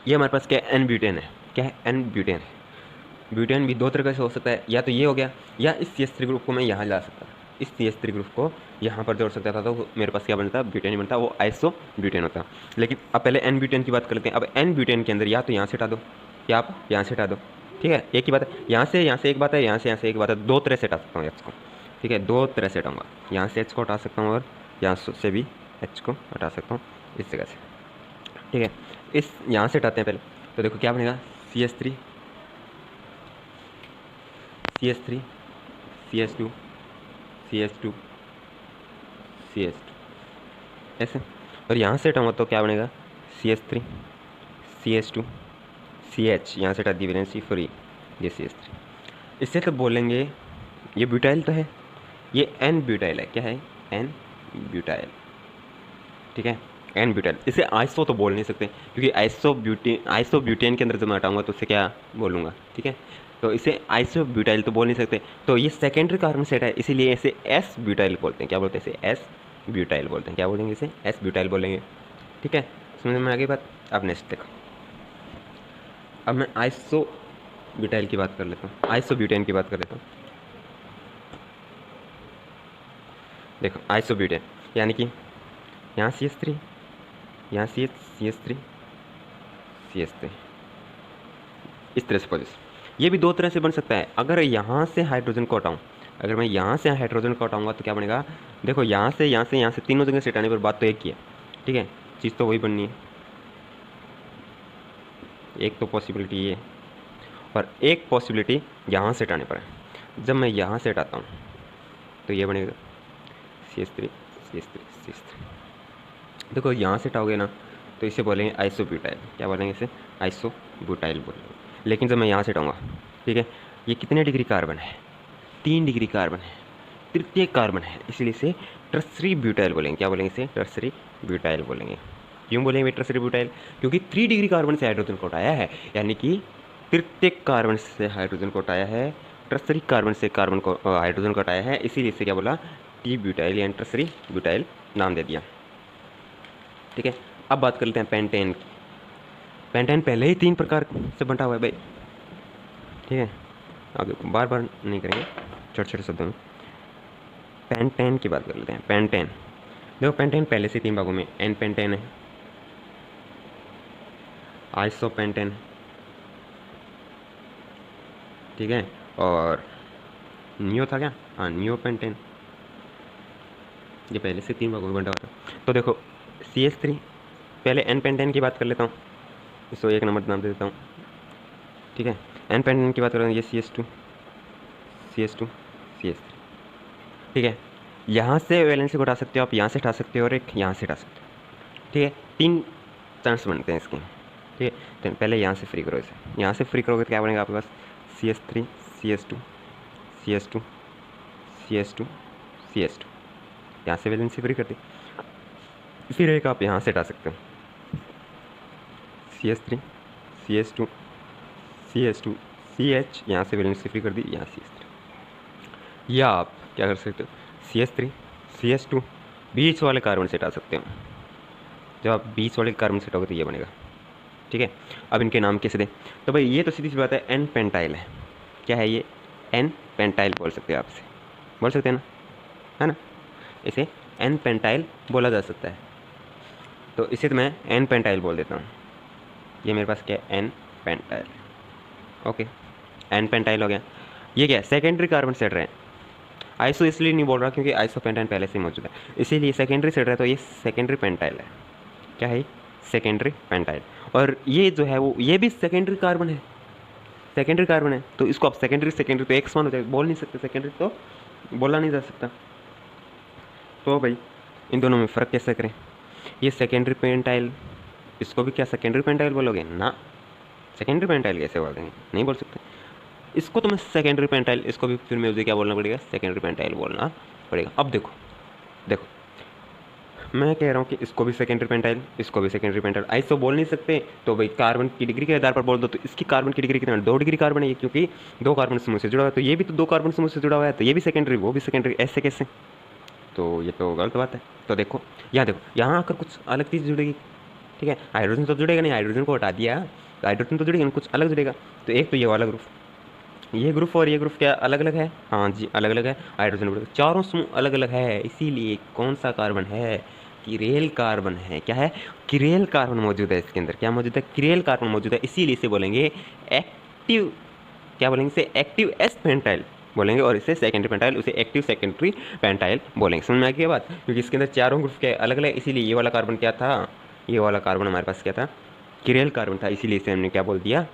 ये हमारे पास क्या है, एन ब्यूटेन है। क्या है, एन ब्यूटेन है। ब्यूटेन भी दो तरीके से हो सकता है, या तो ये हो गया, या इस CH3 ग्रुप को मैं यहाँ ला सकता था, इस CH3 ग्रुप को यहाँ पर जोड़ सकता था, तो मेरे पास क्या बनता, ब्यूटेन ही बनता, वो आइसो ब्यूटेन होता। लेकिन अब पहले एन ब्यूटेन की बात कर लेते हैं। अब एन ब्यूटेन के अंदर या तो यहाँ से हटा दो, या आप यहाँ से हटा दो, ठीक है। एक ही बात है, यहाँ से एक बात है, यहाँ से एक बात है, दो तरह से हटा सकता हूँ एच को, ठीक है। दो तरह से हटाऊँगा, यहाँ से एच को हटा सकता हूँ और यहाँ से भी एच को हटा सकता हूँ, इस जगह से, ठीक है। इस यहाँ से हटाते हैं पहले, तो देखो क्या बनेगा, CH3 CH3 CH2 CH2 CH2 ऐसे। और यहाँ से हटाऊँगा तो क्या बनेगा, CH3 CH2 CH, यहाँ से हटा दी वैलेंसी फ्री, ये CH3। इससे तो बोलेंगे ये ब्यूटाइल तो है, ये एन ब्यूटाइल है। क्या है, एन ब्यूटाइल, ठीक है, एन ब्यूटाइल। इसे आइसो तो बोल नहीं सकते, क्योंकि आइसो ब्यूटेन के अंदर जब मैं हटाऊँगा तो उसे क्या बोलूँगा, ठीक है। तो इसे आइसो ब्यूटाइल तो बोल नहीं सकते, तो ये सेकेंडरी कार्बन सेट है, इसीलिए इसे एस ब्यूटाइल बोलते हैं। क्या बोलते हैं इसे, एस ब्यूटाइल बोलते हैं। क्या बोलेंगे इसे, एस ब्यूटाइल बोलेंगे, ठीक है। समझ में आगे बात। अब नेक्स्ट देखो, अब मैं आइसो ब्यूटाइल की बात कर लेता हूँ, आइसो ब्यूटेन की बात कर लेता हूँ। देखो आइसो ब्यूटेन, यानी कि यहाँ CH3, यहाँ CH3 CH3, इस तरह से पोजीशन। ये भी दो तरह से बन सकता है। अगर यहाँ से हाइड्रोजन को हटाऊँ, अगर मैं यहाँ से हाइड्रोजन को हटाऊँगा तो क्या बनेगा, देखो यहाँ से तीनों जगह से हटाने पर बात तो एक ही है, ठीक है, चीज़ तो वही बननी है। एक तो पॉसिबिलिटी ये, और एक पॉसिबिलिटी यहाँ से हटाने पर है। जब मैं यहाँ से हटाता हूँ तो ये बनेगा CH3 CH3 CH3। देखो यहाँ से हटाओगे ना तो इसे बोलेंगे आइसोब्यूटाइल। क्या बोलेंगे इसे, आइसोब्यूटाइल बोलेंगे। लेकिन जब मैं यहाँ से हटाऊँगा, ठीक है, ये कितने डिग्री कार्बन है, 3 डिग्री कार्बन है, तृतीय कार्बन है, इसीलिए इसे टर्सरी ब्यूटाइल बोलेंगे। क्या बोलेंगे इसे? टर्सरी ब्यूटाइल बोलेंगे। क्यों बोलेंगे टर्सरी ब्यूटाइल? क्योंकि 3 डिग्री कार्बन से हाइड्रोजन को हटाया है, यानी कि तृतीय कार्बन से हाइड्रोजन को हटाया है, टर्सरी कार्बन से कार्बन को हाइड्रोजन को हटाया है, इसीलिए इसे क्या बोला? टी ब्यूटाइल यानी टर्सरी ब्यूटाइल नाम दे दिया। ठीक है, अब बात कर लेते हैं पेंटेन की। पेंटेन पहले ही 3 प्रकार से बंटा हुआ है भाई। ठीक है, अब बार बार नहीं करेंगे, छोटे छोटे शब्दों में। पेंटेन की बात कर लेते हैं। पेंटेन देखो, पेंटेन पहले से 3 भागों में, एन पेंटेन है, आइसो पेंटेन, ठीक है, और नियो था क्या? हाँ, नियो पेंटेन। ये पहले से 3 भागों में बंटा हुआ था। तो देखो CH3, पहले एन पेंटेन की बात कर लेता हूँ, इसको 1 नंबर नाम दे देता हूँ। ठीक है, एन पेंटेन की बात कर रहे हैं, ये CH2 CH2 CH3। ठीक है, यहाँ से वैलेंसी को हटा सकते हो आप, यहाँ से हटा सकते हो और एक यहाँ से हटा सकते हो। ठीक है, 3 चांस बनते हैं इसके। ठीक है, तो पहले यहाँ से फ्री करो इसे, यहाँ से फ्री करोगे तो क्या बनेगा आपके पास? CH3 CH2 CH2 CH2 CH2। यहाँ से वैलेंसी फ्री कर दी, फिर एक आप यहाँ से हटा सकते हो, CH3 CH2 CH2 CH, यहाँ से वैलेंसी फ्री कर दी, यहाँ CH3। या आप क्या कर सकते हो? CH3 CH2 बीच वाले कार्बन से हटा सकते हो। जब आप बीच वाले कार्बन से हटाओगे तो ये बनेगा। ठीक है, अब इनके नाम कैसे दें? तो भाई ये तो सीधी सी बात है, एन पेंटाइल है। क्या है ये? एन पेंटाइल बोल सकते हैं आप इसे, बोल सकते हैं ना, है ना? इसे एन पेंटाइल बोला जा सकता है। तो इसे तो मैं एन पेंटाइल बोल देता हूँ। ये मेरे पास क्या है? N pentyl. Okay, N pentyl हो गया। ये क्या है? सेकेंडरी कार्बन से हट रहे हैं। आइसो इसलिए नहीं बोल रहा क्योंकि आइसो पेंटाइल पहले से ही मौजूद है, इसीलिए सेकेंडरी से हट रहा है, तो ये सेकेंडरी पेंटाइल है। क्या है? Secondary pentyl. और ये जो है वो, ये भी सेकेंडरी कार्बन है, सेकेंडरी कार्बन है, तो इसको आप सेकेंडरी सेकेंडरी तो एक समान हो जाएगा, बोल नहीं सकते, सेकेंडरी तो बोला नहीं जा सकता। तो भाई इन दोनों में फ़र्क कैसे करें? ये सेकेंडरी पेंटाइल, इसको भी क्या सेकेंडरी पेंटाइल बोलोगे? ना, सेकेंडरी पेंटाइल कैसे बोल देंगे? नहीं बोल सकते। इसको तो मैं सेकेंडरी पेंटाइल, इसको भी फिर मुझे क्या बोलना पड़ेगा? सेकेंडरी पेंटाइल बोलना पड़ेगा। अब देखो देखो, मैं कह रहा हूँ कि इसको भी सेकेंडरी पेंटाइल, इसको भी सेकेंडरी पेंटाइल। आइसो बोल नहीं सकते तो भाई कार्बन की डिग्री के आधार पर बोल दो। तो इसकी कार्बन की डिग्री कितना? 2 डिग्री कार्बन है ये, क्योंकि 2 कार्बन समूह से जुड़ा हुआ है। तो ये भी तो 2 कार्बन समूह से जुड़ा हुआ है, तो ये भी सेकेंडरी, वो भी सेकेंडरी, ऐसे कैसे? तो ये तो गलत बात है। तो देखो यहाँ आकर कुछ अलग चीज़ जुड़ेगी। ठीक है, हाइड्रोजन तो जुड़ेगा नहीं, हाइड्रोजन को हटा दिया तो हाइड्रोजन तो जुड़ेगा नहीं, कुछ अलग जुड़ेगा। तो एक तो ये वाला ग्रुप, ये ग्रुप और ये ग्रुप क्या अलग अलग है? हाँ जी, अलग अलग है। हाइड्रोजन चारों समूह अलग अलग है, इसीलिए कौन सा कार्बन है? किरेल कार्बन है। क्या है? किरेल कार्बन मौजूद है इसके अंदर। क्या मौजूद है? किरेल कार्बन मौजूद है, इसीलिए इसे बोलेंगे एक्टिव, क्या बोलेंगे इसे? एक्टिव एस पेंटाइल बोलेंगे, और इसे सेकेंडरी पेंटाइल, उसे एक्टिव सेकेंडरी पेंटाइल बोलेंगे। समझ में आ गई बात? क्योंकि इसके अंदर चारों ग्रुप के अलग अलग, इसीलिए ये वाला कार्बन क्या था? ये वाला कार्बन हमारे पास क्या था? किरेल कार्बन था, इसीलिए इसे हमने क्या बोल दिया?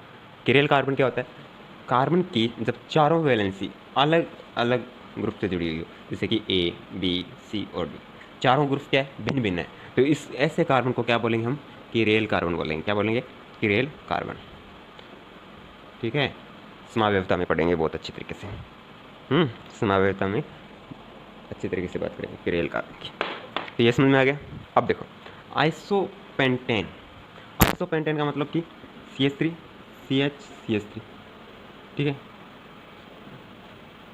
किरेल कार्बन क्या होता है? कार्बन की जब चारों वैलेंसी अलग अलग ग्रुप से जुड़ी हुई हो, जैसे कि A B C और D, चारों ग्रुप क्या है? भिन्न भिन्न है, तो इस ऐसे कार्बन को क्या बोलेंगे हम? किरेल कार्बन बोलेंगे। क्या बोलेंगे? Chiral carbon. ठीक है, समाव्यवस्था में पढ़ेंगे बहुत अच्छी तरीके से। समाव्यवस्था में अच्छी तरीके से बात करेंगे किरेल कार्बन की। तो ये समझ में आ गया। अब देखो आइसोपेंटेन, आइसोपेंटेन का मतलब कि CH3 CH CH3, ठीक है,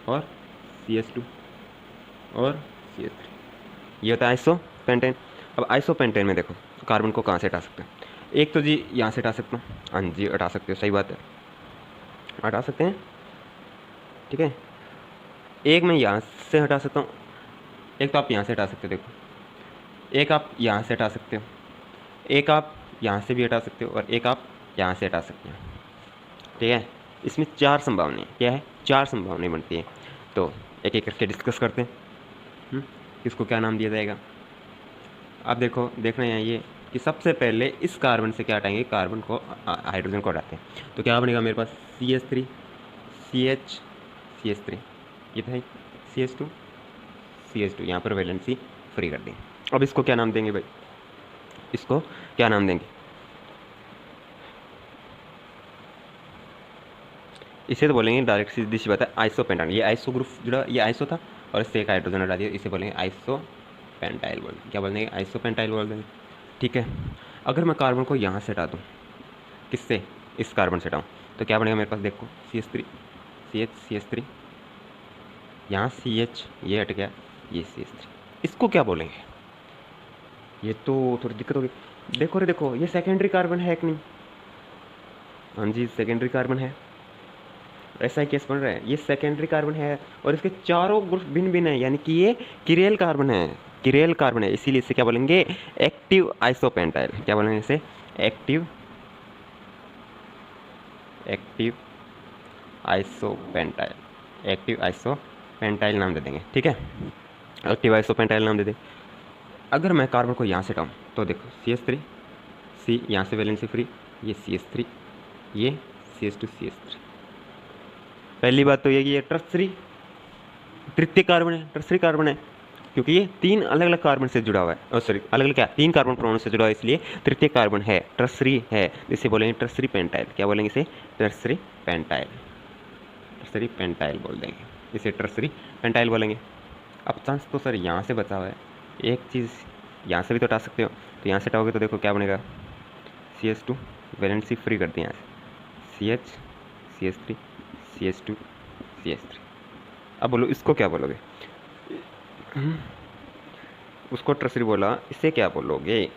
और CH2 और CH3, ये होता है आइसोपेंटेन। अब आइसोपेंटेन में देखो कार्बन को कहाँ से हटा सकते हैं? एक तो जी यहाँ से हटा सकता हूँ, हाँ जी हटा सकते हो, सही बात है, हटा सकते हैं। ठीक है, एक मैं यहाँ से हटा सकता हूँ, एक तो आप यहाँ से हटा सकते हो, देखो एक आप यहाँ से हटा सकते हो, एक आप यहाँ से भी हटा सकते हो, और एक आप यहाँ से हटा सकते हो। ठीक है, इसमें 4 संभावनाएं, क्या है? 4 संभावनाएं बनती हैं। तो एक एक करके डिस्कस करते हैं, किसको क्या नाम दिया जाएगा। अब देखो, देखना है ये कि सबसे पहले इस कार्बन से क्या हटाएंगे? कार्बन को, हाइड्रोजन को हटाते हैं, तो क्या बनेगा मेरे पास? CH3 CH CH3, ये था CH2 CH2, यहाँ पर वैलेंसी फ्री कर देंगे। अब इसको क्या नाम देंगे भाई? इसको क्या नाम देंगे? इसे तो बोलेंगे डायरेक्ट, सीधी सी बात है, आइसोपेंटान। ये आइसो ग्रुप जुड़ा, ये आइसो था और इससे एक हाइड्रोजन हटा दिया, इसे बोलेंगे आइसोपेंटाइल बोल देंगे। क्या बोल देंगे? आइसोपेंटाइल बोल देंगे। ठीक है, अगर मैं कार्बन को यहाँ से हटा दूँ, किससे? इस कार्बन से हटाऊँ, तो क्या बनेगा मेरे पास? देखो CH3, CH3, यहाँ CH ये हट गया, ये CH3, इसको क्या बोलेंगे? ये तो थोड़ी दिक्कत होगी। देखो रे देखो, ये सेकेंडरी कार्बन है कि नहीं? हाँ जी, सेकेंडरी कार्बन है। ऐसा ही केस बन रहा है, ये सेकेंडरी कार्बन है और इसके चारों ग्रुप भिन्न भिन्न है, यानी कि ये किरेल कार्बन है, किरेल कार्बन है, इसीलिए इसे क्या बोलेंगे? Active isopentyl. क्या बोलेंगे इसे? Active active isopentyl, active isopentyl नाम दे देंगे। ठीक है, एक्टिव आइसोपेंटाइल नाम दे दें। अगर मैं कार्बन को यहाँ से हटाऊँ तो देखो CH3, C यहाँ से वैलेंसी फ्री, ये CH3, ये CH2 CH3। पहली बात तो ये कि ये टर्सरी तृतीय कार्बन है, टर्सरी कार्बन है, क्योंकि ये 3 अलग अलग कार्बन से जुड़ा हुआ है, सॉरी अलग अलग क्या, 3 कार्बन परमाणु से जुड़ा हुआ है, इसलिए तृतीय कार्बन है, टर्सरी है, इसे बोलेंगे टर्सरी पेंटाइल। क्या बोलेंगे इसे? टर्सरी पेंटाइल, टर्सरी पेंटाइल बोल देंगे, इसे टर्सरी पेंटाइल बोलेंगे। अब चांस तो सर यहाँ से बचा हुआ है, एक चीज़ यहाँ से भी तो हटा सकते हो, तो यहाँ से हटाओगे तो देखो क्या बनेगा? CH2 वैलेंसी फ्री कर दिया यहाँ से, CH CH3 CH2 CH3। अब बोलो इसको क्या बोलोगे? उसको टर्सरी बोला, इसे क्या बोलोगे?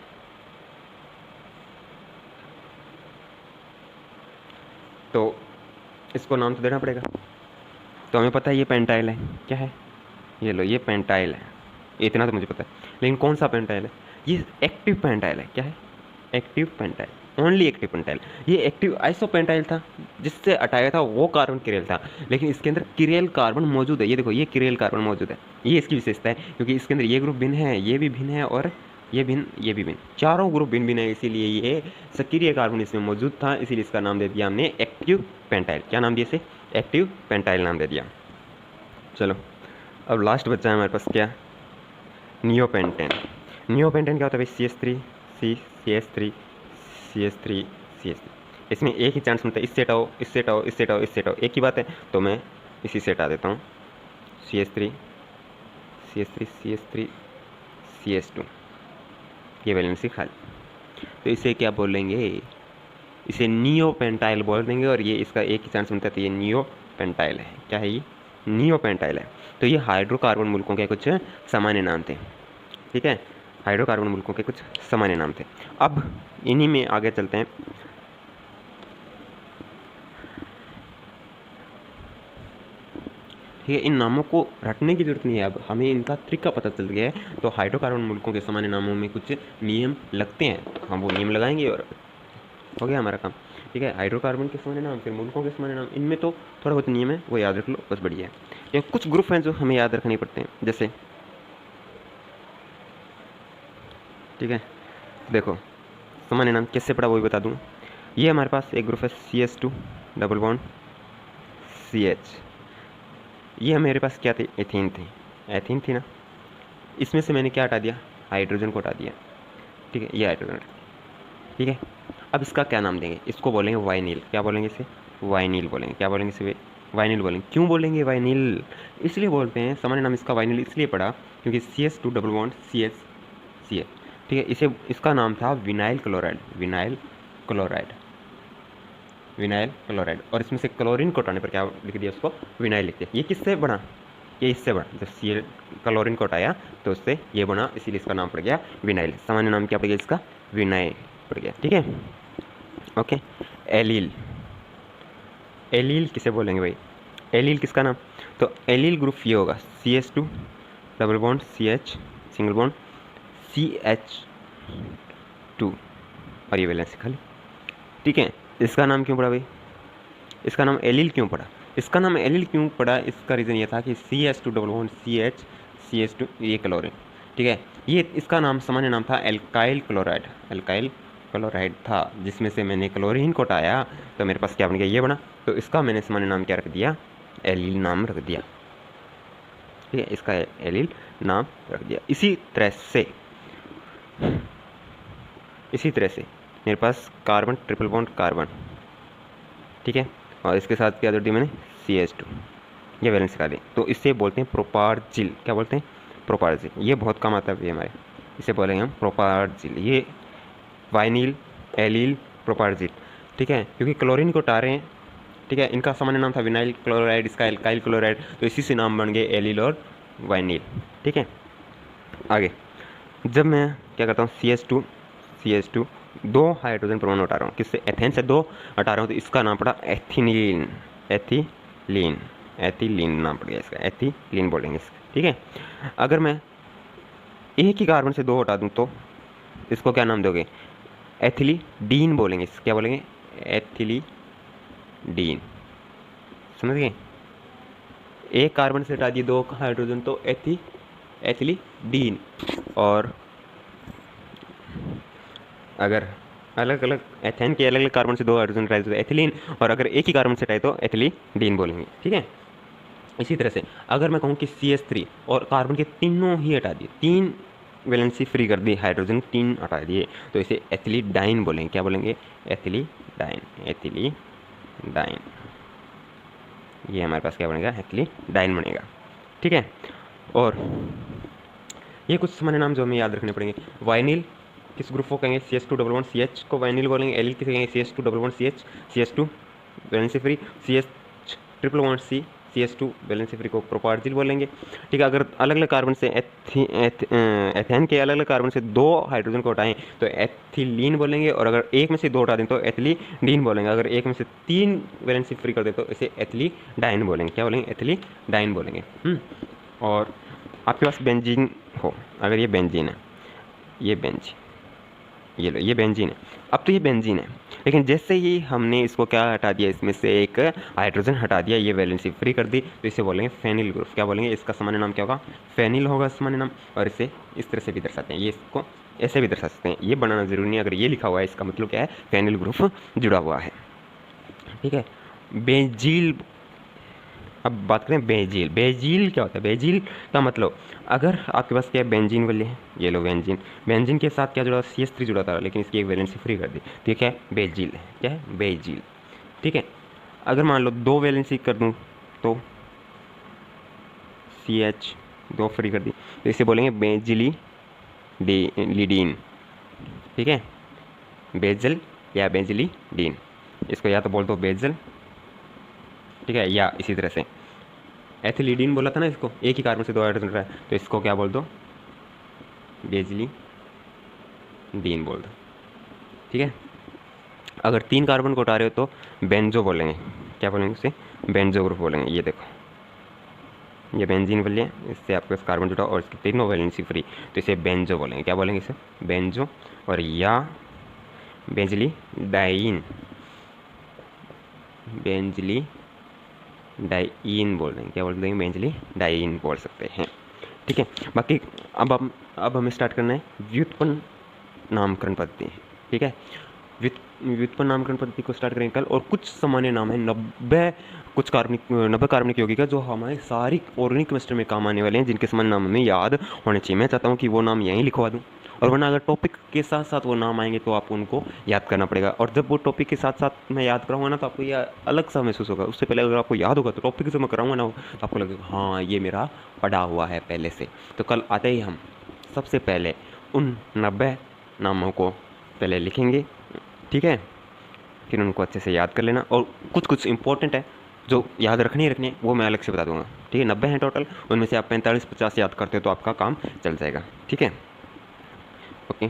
तो इसको नाम तो देना पड़ेगा, तो हमें पता है ये पेंटाइल है। क्या है? ये लो, ये पेंटाइल है, इतना तो मुझे पता है, लेकिन कौन सा पेंटाइल है? ये एक्टिव पेंटाइल है। क्या है? Active pentyl, only active pentyl. ये एक्टिव आइसोपेंटाइल था, जिससे हटाया था वो कार्बन किरेल था, लेकिन इसके अंदर किरेल कार्बन मौजूद है। ये देखो, ये किरेल कार्बन मौजूद है, ये इसकी विशेषता है, क्योंकि इसके अंदर ये ग्रुप भिन्न है, ये भी भिन्न है, और ये भिन्न, ये भी भिन्न, चारों ग्रुप भिन्न भिन्न है, इसीलिए ये सक्रिय कार्बन इसमें मौजूद था, इसीलिए इसका नाम दे दिया हमने एक्टिव पेंटाइल। क्या नाम दिया इसे? एक्टिव पेंटाइल नाम दे दिया। चलो, अब लास्ट बचा है हमारे पास क्या? नियोपेंटेन। नियोपेंटेन क्या होता है भाई? CH3 C CH3 CH3 CH3। इसमें एक ही चांस मिलता है, इससे हटाओ, इससे हटाओ, इससे हटाओ, इससे हटाओ, एक ही बात है, तो मैं इसी से हटा देता हूँ। CH3 CH3 CH3 CH2, ये वैलेंसी खाली, तो इसे क्या बोलेंगे? इसे नियोपेंटाइल बोल देंगे, और ये इसका एक ही चांस मिलता है, तो ये नियोपेंटाइल है। क्या है ये? नियोपेंटाइल है। तो ये हाइड्रोकार्बन मुल्कों के कुछ सामान्य नाम थे। ठीक है, हाइड्रोकार्बन मुल्कों के कुछ सामान्य नाम थे। अब इन्हीं में आगे चलते हैं। ठीक है, इन नामों को रटने की जरूरत नहीं है, अब हमें इनका तरीका पता चल गया है। तो हाइड्रोकार्बन मुल्कों के सामान्य नामों में कुछ नियम लगते हैं, तो हम वो नियम लगाएंगे और हो गया हमारा काम। ठीक है, हाइड्रोकार्बन के सामान्य नाम, फिर मुल्कों के सामान्य नाम, इनमें तो थोड़ा बहुत नियम है, वो याद रख लो, बस बढ़िया है। ये कुछ ग्रुप हैं जो हमें याद रखने पड़ते हैं, जैसे ठीक है, देखो सामान्य नाम कैसे पढ़ा वो भी बता दूँ। ये हमारे पास एक ग्रुप है CH2 डबल बॉन्ड CH, ये मेरे पास क्या थे? एथीन थे, एथीन थी ना, इसमें से मैंने क्या हटा दिया? हाइड्रोजन को हटा दिया। ठीक है, ये हाइड्रोजन, ठीक है। अब इसका क्या नाम देंगे? इसको बोलेंगे वाइनिल। क्या बोलेंगे इसे? वाइनिल बोलेंगे। क्या बोलेंगे इसे? वाइनिल बोलेंगे। क्यों बोलेंगे वाइनिल? इसलिए बोलते हैं, सामान्य नाम इसका वाइनिल इसलिए पड़ा क्योंकि CH2 double bond CH CH, ठीक है, इसे इसका नाम था vinyl chloride, vinyl chloride, vinyl chloride, और इसमें से क्लोरीन को हटाने पर क्या लिख दिया? उसको विनाइल लिख दिया। ये किससे बना? ये इससे बना, जब सी क्लोरीन को हटाया तो उससे ये बना, इसीलिए इसका नाम पड़ गया विनाइल। सामान्य नाम क्या पड़ गया इसका? विनाइल पड़ गया। ठीक है, ओके। एलील, एलील किसे बोलेंगे भाई? एलील किसका नाम? तो एलील ग्रुप ये होगा CH2 double bond CH single bond CH2 और ये वैलेंसी खाली। ठीक है, इसका नाम क्यों पड़ा भाई? इसका नाम एलील क्यों पड़ा? इसका नाम एलील क्यों पड़ा? इसका रीज़न ये था कि CH2 double bond CH CH2 ये क्लोरीन, ठीक है, ये इसका नाम सामान्य नाम था एल्काइल क्लोराइड, एल्काइल क्लोराइड था, जिसमें से मैंने क्लोरीन को हटाया तो मेरे पास क्या बन गया? ये बना। तो इसका मैंने सामान्य नाम क्या रख दिया? एलील नाम रख दिया। ठीक है, इसका एलील नाम रख दिया। इसी तरह से मेरे पास कार्बन ट्रिपल बॉन्ड कार्बन, ठीक है, और इसके साथ क्या जोड़ दिया मैंने? CH2, ये वैलेंसी कार्बन, तो इसे बोलते हैं प्रोपार्जिल। क्या बोलते हैं? प्रोपार्जिल। ये बहुत कम आता है हमारे, इसे बोलेंगे हम प्रोपार्जिल। ये वाइनिल, एलिल, प्रोपार्जिल, ठीक है, क्योंकि क्लोरीन को हटा रहे हैं, ठीक है। इनका सामान्य नाम था विनाइल क्लोराइड, इसका एल्काइल क्लोराइड, तो इसी से नाम बन गए एलिल और वाइनिल, ठीक है। आगे जब मैं क्या करता हूँ CH2 दो हाइड्रोजन परमाणु हटा रहा हूँ, किससे? एथेन से दो हटा रहा हूँ, तो इसका नाम पड़ा एथिलीन। एथिलीन नाम पड़ गया इसका, एथिलीन बोलेंगे इसका, ठीक है। अगर मैं एक ही कार्बन से दो हटा दूँ तो इसको क्या नाम दोगे? एथिलीडीन बोलेंगे। क्या बोलेंगे? एथिलीडीन। समझ गए? एक कार्बन से हटा दिए दो हाइड्रोजन तो एथिलीडीन। और अगर अलग अलग एथेन के अलग अलग कार्बन से दो हाइड्रोजन हटाए तो एथिलीन, और अगर एक ही कार्बन से हटाए तो एथिलीडीन बोलेंगे, ठीक है। इसी तरह से अगर मैं कहूँ कि CH3 और कार्बन के तीनों ही हटा दिए, तीन वैलेंसी फ्री कर दी, हाइड्रोजन तीन हटा दिए, तो इसे एथिलीडाइन बोलेंगे। क्या बोलेंगे? एथिलीडाइन। ये हमारे पास क्या बनेगा? एथिलीडाइन बनेगा, ठीक है। और ये कुछ सामान्य नाम जो हमें याद रखने पड़ेंगे। वाइनिल किस ग्रुप को कहेंगे? CH211CH को वाइनिल बोलेंगे। एलिल किसे कहेंगे? CH211CH valency free. CH111C CH2 valency free को प्रोपार्जिल बोलेंगे, ठीक है। अगर अलग अलग कार्बन से एथेन के अलग अलग कार्बन से दो हाइड्रोजन को हटाएं तो एथिलीन बोलेंगे, और अगर एक में से दो हटा दें तो एथिलीडीन बोलेंगे। अगर एक में से तीन वैलेंसी फ्री कर दें तो इसे एथिलीडाइन बोलेंगे। क्या बोलेंगे? एथिलीडाइन बोलेंगे। और आपके पास बेंजीन हो, अगर ये बेंजीन है, ये ये लो, ये बेंजीन है। अब तो ये बेंजीन है, लेकिन जैसे ही हमने इसको क्या हटा दिया, इसमें से एक हाइड्रोजन हटा दिया, ये वैलेंसी फ्री कर दी, तो इसे बोलेंगे फेनिल ग्रुप। क्या बोलेंगे? इसका सामान्य नाम क्या होगा? फेनिल होगा सामान्य नाम। और इसे इस तरह से भी दर्शाते हैं, ये इसको ऐसे भी दर्शा सकते हैं। ये बनाना जरूरी नहीं, अगर ये लिखा हुआ है इसका मतलब क्या है? फेनिल ग्रुप जुड़ा हुआ है, ठीक है। बेंजील, अब बात करें बेंजील। बेंजील क्या होता है? बेंजील का मतलब, अगर आपके पास क्या है? बेंजीन वाले हैं, ये लो बेंजीन। बेंजीन के साथ क्या जुड़ा? CH3 जुड़ा था, लेकिन इसकी एक वैलेंसी फ्री कर दी, तो ये क्या है? बेंजील है। क्या है? बेंजील, ठीक है। अगर मान लो दो वैलेंसी कर दूँ तो CH दो फ्री कर दी, तो इसे बोलेंगे बेंजिलीडीन, ठीक है। बेंजल या बेंजिलीडीन, इसको या तो बोल दो बेंजल, ठीक है, या इसी तरह से एथिलीडीन बोला था ना इसको, एक ही कार्बन से दो हाइड्रोजन रहा है, तो इसको क्या बोल दो? बेंजिलीडीन बोल दो, ठीक है। अगर तीन कार्बन को हटा रहे हो तो बेंजो बोलेंगे। क्या बोलेंगे? इसे बेंजो ग्रुप बोलेंगे। ये देखो, ये बेंजीन बोलिए, इससे आपके पास कार्बन जुटा और इसकी तीनों वैलेंसी फ्री, तो इसे बेंजो बोलेंगे। क्या बोलेंगे? इसे बेंजो। और या बेंजिलीडाइन बोल देंगे। क्या बोल देंगे? बेंजिलीडाइन बोल सकते हैं, ठीक है। बाकी अब हमें स्टार्ट करना है व्युत्पन्न नामकरण पद्धति, ठीक है। व्युत्पन्न नामकरण पद्धति को स्टार्ट करेंगे कल। और कुछ सामान्य नाम है 90 कार्बनिक यौगिक जो हमारे सारी ऑर्गेनिक केमिस्ट्री में काम आने वाले हैं, जिनके सामान्य नाम हमें याद होने चाहिए। मैं चाहता हूँ कि वो नाम यहीं लिखवा दूँ, और वरना अगर टॉपिक के साथ साथ वो नाम आएंगे तो आपको उनको याद करना पड़ेगा। और जब वो टॉपिक के साथ साथ मैं याद कराऊंगा ना, तो आपको ये अलग सा महसूस होगा। उससे पहले अगर आपको याद होगा तो टॉपिक से मैं कराऊंगा ना, तो आपको लगेगा हाँ ये मेरा पढ़ा हुआ है पहले से। तो कल आते ही हम सबसे पहले उन 90 नामों को पहले लिखेंगे, ठीक है। फिर उनको अच्छे से याद कर लेना, और कुछ इंपॉर्टेंट है जो याद रखने वो मैं अलग से बता दूंगा, ठीक है। 90 हैं टोटल, उनमें से आप 45-50 याद करते हो तो आपका काम चल जाएगा, ठीक है। ओके।